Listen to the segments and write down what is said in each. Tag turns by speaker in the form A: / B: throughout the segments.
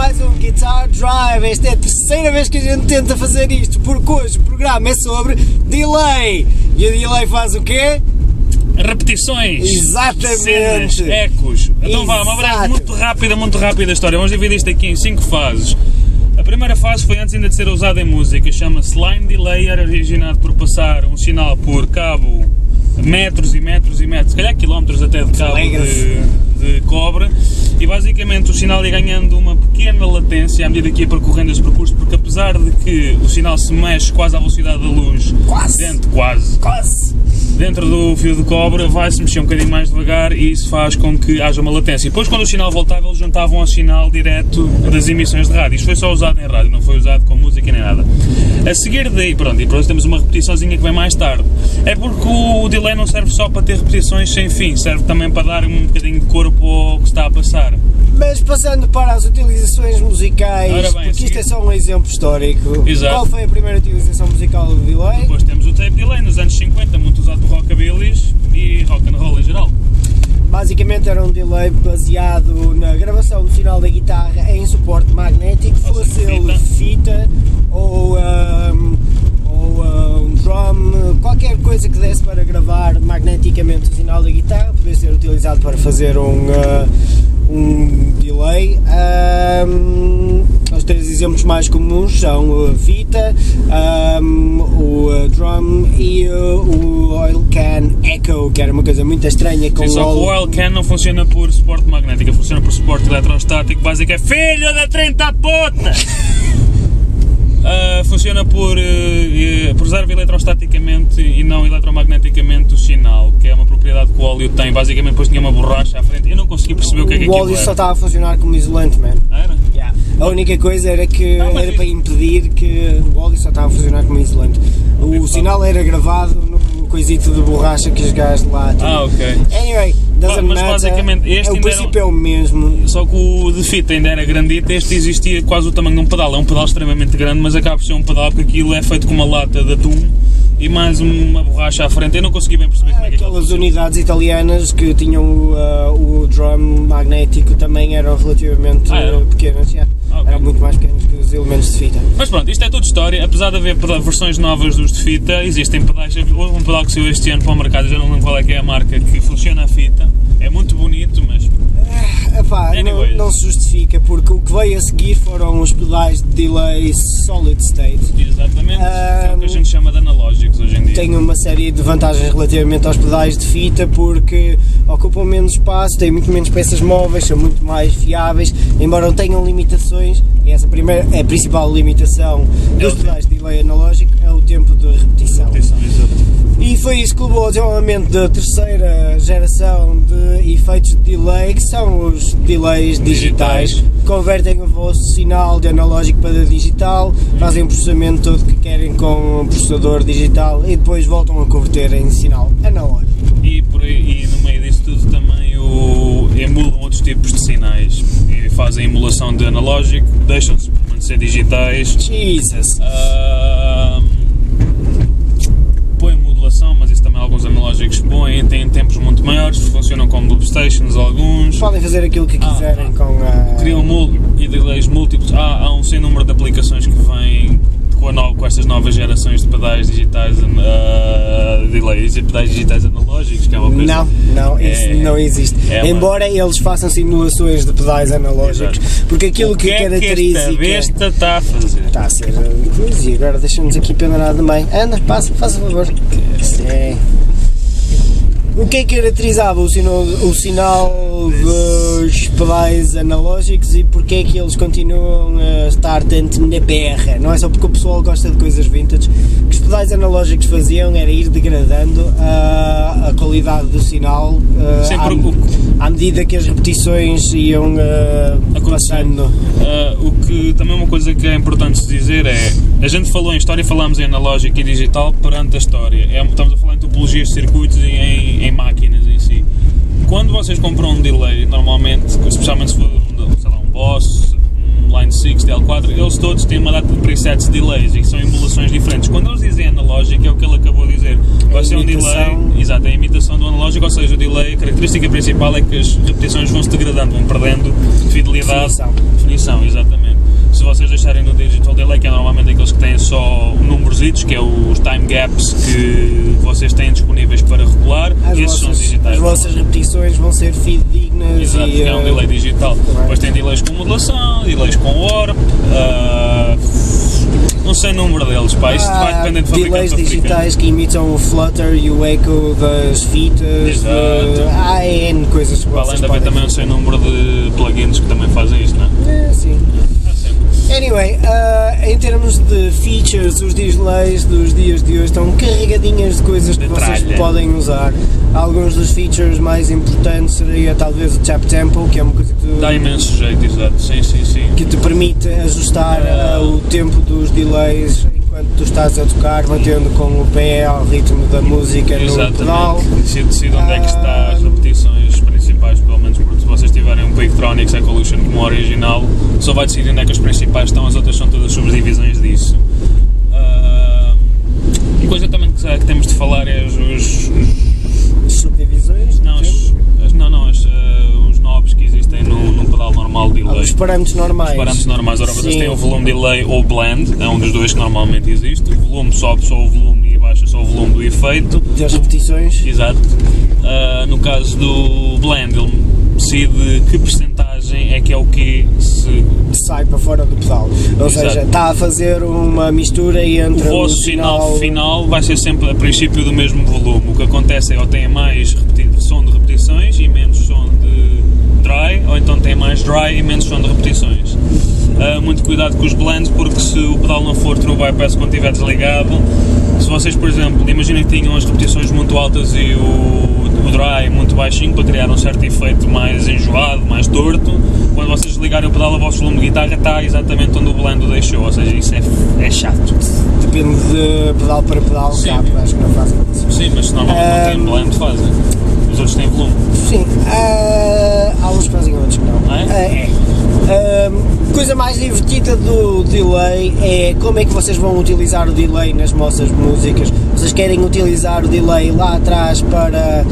A: mais um Guitar Drive. Esta é a terceira vez que a gente tenta fazer isto, porque hoje o programa é sobre delay. E o delay faz o quê?
B: Repetições,
A: exatamente,
B: cenas, ecos. Então vá, uma breve muito rápida a história. Vamos dividir isto aqui em 5 fases. A primeira fase foi antes ainda de ser usada em música, chama-se Line Delay, era originado por passar um sinal por cabo metros e metros e metros, se calhar quilómetros até de cabo de cobre, e basicamente o sinal ia ganhando uma pequena latência à medida que ia percorrendo esse percurso, porque apesar de que o sinal se mexe quase à velocidade da luz, dentro do fio de cobre vai-se mexer um bocadinho mais devagar e isso faz com que haja uma latência. E depois quando o sinal voltava eles juntavam ao sinal direto das emissões de rádio. Isto foi só usado em rádio, não foi usado com música nem nada. A seguir daí, pronto, e depois temos uma repetiçãozinha que vem mais tarde. É porque o delay não serve só para ter repetições sem fim, serve também para dar um bocadinho de corpo ao que está a passar.
A: Mas passando para as utilizações musicais, porque isto é só um exemplo histórico.
B: Exato.
A: Qual foi a primeira utilização musical do delay?
B: Depois temos o tape delay nos anos 50, muito usado por rockabillys e rock and roll em geral.
A: Basicamente era um delay baseado na gravação do sinal da guitarra em suporte magnético, fosse ele fita ou um drum, qualquer coisa que desse para gravar magneticamente o sinal da guitarra, podia ser utilizado para fazer um delay. Os 3 exemplos mais comuns são a fita, o drum e o oil can echo, que era uma coisa muito estranha com
B: só que o oil can não funciona por suporte magnético, funciona por suporte eletrostático, basicamente é filho da 30 puta! Funciona por preserva eletrostaticamente e não eletromagneticamente o sinal, que é uma propriedade que o óleo tem. Basicamente depois tinha uma borracha à frente, eu não consegui perceber o que é que aquilo era.
A: O óleo só estava a funcionar como isolante, man.
B: Era?
A: Yeah. A única coisa era que era para impedir que o óleo só estava a funcionar como isolante. O sinal era gravado no coisito de borracha que os gajos lá tinham.
B: Ok.
A: Anyway, doesn't
B: mas
A: matter.
B: basicamente este
A: O princípio é o mesmo.
B: Só que o de fita ainda era grandito, este existia quase o tamanho de um pedal. É um pedal extremamente grande, mas acaba por ser um pedal porque aquilo é feito com uma lata de atum e mais uma borracha à frente. Eu não consegui bem perceber como é que
A: aquelas unidades italianas que tinham o drum magnético também eram relativamente pequenas. Yeah.
B: Okay.
A: Eram muito mais pequenos que os elementos de fita.
B: Mas pronto, isto é tudo história. Apesar de haver versões novas dos de fita, existem pedais. Houve um pedal que saiu este ano para o mercado, já não lembro qual é que é a marca, que funciona a fita. É muito bonito, mas...
A: não se justifica, porque o que veio a seguir foram os pedais de delay solid state.
B: Exatamente, que é o que a gente chama de analógicos hoje em dia.
A: Tem uma série de vantagens relativamente aos pedais de fita, porque ocupam menos espaço, têm muito menos peças móveis, são muito mais fiáveis, embora tenham limitações. E essa é a principal limitação dos pedais de delay analógico, é o tempo de repetição. E foi isso que levou ao desenvolvimento da terceira geração de efeitos de delay, que são os delays digitais. Convertem o vosso sinal de analógico para digital, fazem o processamento todo que querem com um processador digital e depois voltam a converter em sinal analógico.
B: E no meio disso tudo também emulam outros tipos de sinais e fazem emulação de analógico, deixam-se permanecer digitais.
A: Jesus!
B: Põem modulação, mas isso também alguns analógicos põem, têm tempos muito maiores, funcionam como loop stations alguns.
A: Podem fazer aquilo que quiserem com a...
B: Criam e delays múltiplos. Há um sem número de aplicações que vêm com estas novas gerações de pedais digitais delays e pedais digitais analógicos, que é uma coisa...
A: Isso não existe. Embora eles façam simulações de pedais analógicos, porque aquilo que caracteriza...
B: O que esta está a fazer?
A: Está a ser coisa, e agora deixa-nos aqui pendurado também. Anda, passa, faz favor. O que é que caracterizava o sinal dos pedais analógicos e porque é que eles continuam a estar tanto na berra? Não é só porque o pessoal gosta de coisas vintage. O que os pedais analógicos faziam era ir degradando a qualidade do sinal à medida que as repetições iam passando.
B: O que também é uma coisa que é importante se dizer é, a gente falou em história, falámos em analógico e digital perante a história. Estamos a falar em topologias de circuitos e em máquinas em si. Quando vocês compram um delay, normalmente, especialmente se for um Boss, Line 6, DL4, eles todos têm uma data de presets de delays e são emulações diferentes. Quando eles dizem analógico, é o que ele acabou de dizer. Vai ser um delay, exato, é a imitação do analógico, ou seja, o delay, a característica principal é que as repetições vão se degradando, vão perdendo fidelidade, definição, exatamente. Se vocês deixarem no digital delay, que é normalmente aqueles que têm só números, que é os time gaps que vocês têm disponíveis para regular, esses são digitais.
A: As vossas repetições vão ser fidedignas.
B: Exato, e é um delay digital. Depois tem delays com modulação, delays com warp, não sei o número deles, pá, isso vai depender de fabricante.
A: Delays digitais que imitam o flutter e o echo das fitas, há N coisas que vocês
B: além de haver também não sei o número de plugins que também fazem isso, não é?
A: Sim. Anyway, em termos de features, os delays dos dias de hoje estão carregadinhas de coisas que vocês podem usar. Alguns dos features mais importantes seria talvez o tap tempo, que é uma coisa que
B: dá imenso jeito, exato, sim.
A: Que te permite ajustar o tempo dos delays enquanto tu estás a tocar, batendo com o pé ao ritmo da música no pedal.
B: Decide onde é que está as repetições principais, pelo menos porque se vocês tiverem um Pictronics Evolution como o original, só vai decidir onde é que as principais estão, as outras são todas subdivisões disso. Uma coisa também que temos de falar é os
A: subdivisões?
B: Os knobs que existem num pedal normal de delay.
A: Os parâmetros normais.
B: Os parâmetros normais. Ora, vocês têm o volume delay ou blend, é um dos dois que normalmente existe. O volume sobe só o volume e baixa só o volume do efeito.
A: Das repetições.
B: Exato. No caso do blend, ele decide que percentagem é que é o que se
A: sai para fora do pedal. Ou seja, está a fazer uma mistura entre
B: o vosso sinal final vai ser sempre a princípio do mesmo volume. O que acontece é ou tem mais som de repetições e menos som de dry, ou então tem mais dry e menos som de repetições. Muito cuidado com os blends, porque se o pedal não for true bypass quando estiver desligado, se vocês, por exemplo, imaginem que tinham as repetições muito altas e o dry muito baixinho para criar um certo efeito mais enjoado, mais torto, quando vocês desligarem o pedal, o vosso volume de guitarra está exatamente onde o blend o deixou, ou seja, isso é chato.
A: Depende de pedal para pedal, acho que não fazem isso.
B: Sim, mas se normalmente não têm blend, fazem. Os outros têm volume.
A: Sim, há uns que fazem, outros que não. Coisa mais divertida do delay é como é que vocês vão utilizar o delay nas vossas músicas. Vocês querem utilizar o delay lá atrás para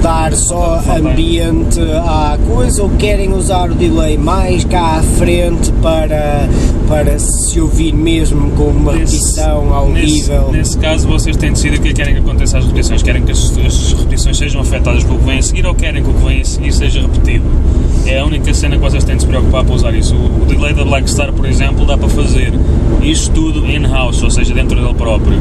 A: dar só ambiente à coisa, ou querem usar o delay mais cá à frente para se ouvir mesmo com uma repetição audível?
B: Nesse caso, vocês têm decidido o que querem que aconteça às repetições. Querem que as repetições sejam afetadas pelo que vem a seguir, ou querem que o que vem a seguir seja repetido? É a única cena que vocês têm de se preocupar para usar isso. O delay da Blackstar, por exemplo, dá para fazer isto tudo in-house, ou seja, dentro dele próprio.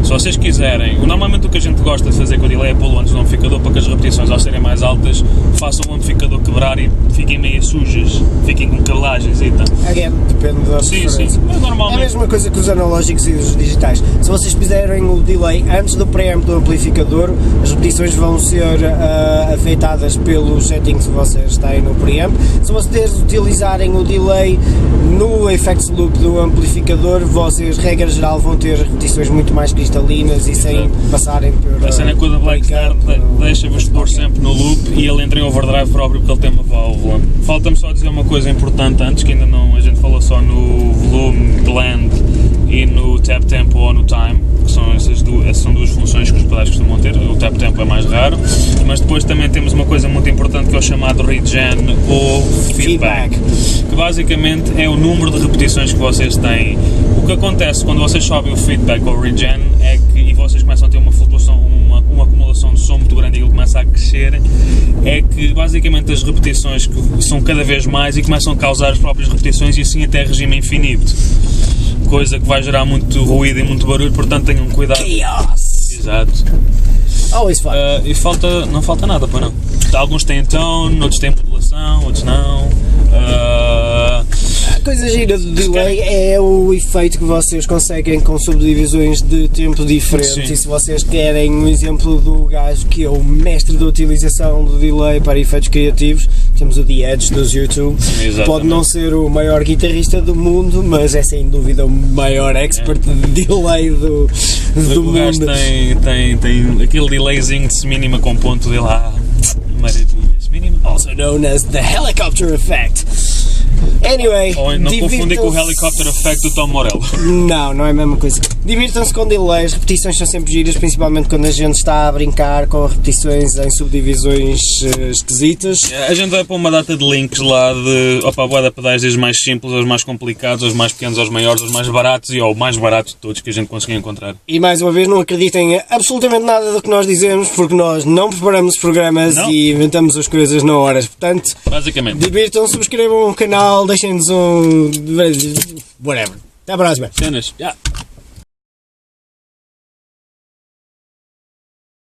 B: Se vocês quiserem, normalmente o que a gente gosta de fazer com o delay é pô-lo antes do amplificador para que as repetições, ao serem mais altas, façam o amplificador quebrar e fiquem meio sujas, fiquem com cabelagens e tal.
A: Again, depende da preferência.
B: Sim. Mas normalmente...
A: É a mesma coisa que os analógicos e os digitais. Se vocês fizerem o delay antes do preamp do amplificador, as repetições vão ser afetadas pelos settings que vocês têm no preamp. Se vocês utilizarem o delay no effects loop do amplificador, vocês, regra geral, vão ter repetições muito mais cristalinas e sem passarem por...
B: A cena é que o da Blackstar deixa-vos pôr sempre no loop e ele entra em overdrive próprio porque ele tem uma válvula. Falta-me só dizer uma coisa importante antes, que ainda não, a gente falou só no volume, blend e no tap tempo ou no time, que são essas duas funções que os pedais costumam ter. O tap tempo é mais raro, mas depois também temos uma coisa muito importante que é o chamado regen ou feedback, que basicamente é o número de repetições que vocês têm. O que acontece quando vocês sobem o feedback ou regen é que, e vocês começam a ter uma flutuação, uma acumulação de som muito grande e ele começa a crescer, é que basicamente as repetições que são cada vez mais e começam a causar as próprias repetições e assim até regime infinito. Coisa que vai gerar muito ruído e muito barulho, portanto tenham cuidado.
A: Chaos!
B: Exato.
A: Always fun.
B: E não falta nada, pois não. Alguns têm tone, outros têm modulação, outros não.
A: A coisa gira do delay é o efeito que vocês conseguem com subdivisões de tempo diferentes. Sim. E se vocês querem um exemplo do gajo que é o mestre da utilização do delay para efeitos criativos, temos o The Edge dos YouTube. Exatamente. Pode não ser o maior guitarrista do mundo, mas é sem dúvida o maior expert de delay do mundo. O gajo
B: tem aquele delayzinho de semínima com ponto dele lá. Maravilha, semínima.
A: Also known as the helicopter effect. Anyway,
B: Ou não confundir com o Helicopter Effect do Tom Morello.
A: Não é a mesma coisa. Divirtam-se com delays, repetições são sempre giras, principalmente quando a gente está a brincar com repetições em subdivisões esquisitas.
B: A gente vai para uma data de links lá de boa de pedais, desde mais simples aos mais complicados, aos mais pequenos aos maiores, aos mais baratos e ao mais barato de todos que a gente conseguir encontrar.
A: E mais uma vez, não acreditem absolutamente nada do que nós dizemos, porque nós não preparamos programas e inventamos as coisas na hora. Portanto,
B: basicamente,
A: divirtam, subscrevam o canal, deixem-nos um... whatever. Até à próxima.
B: Cenas.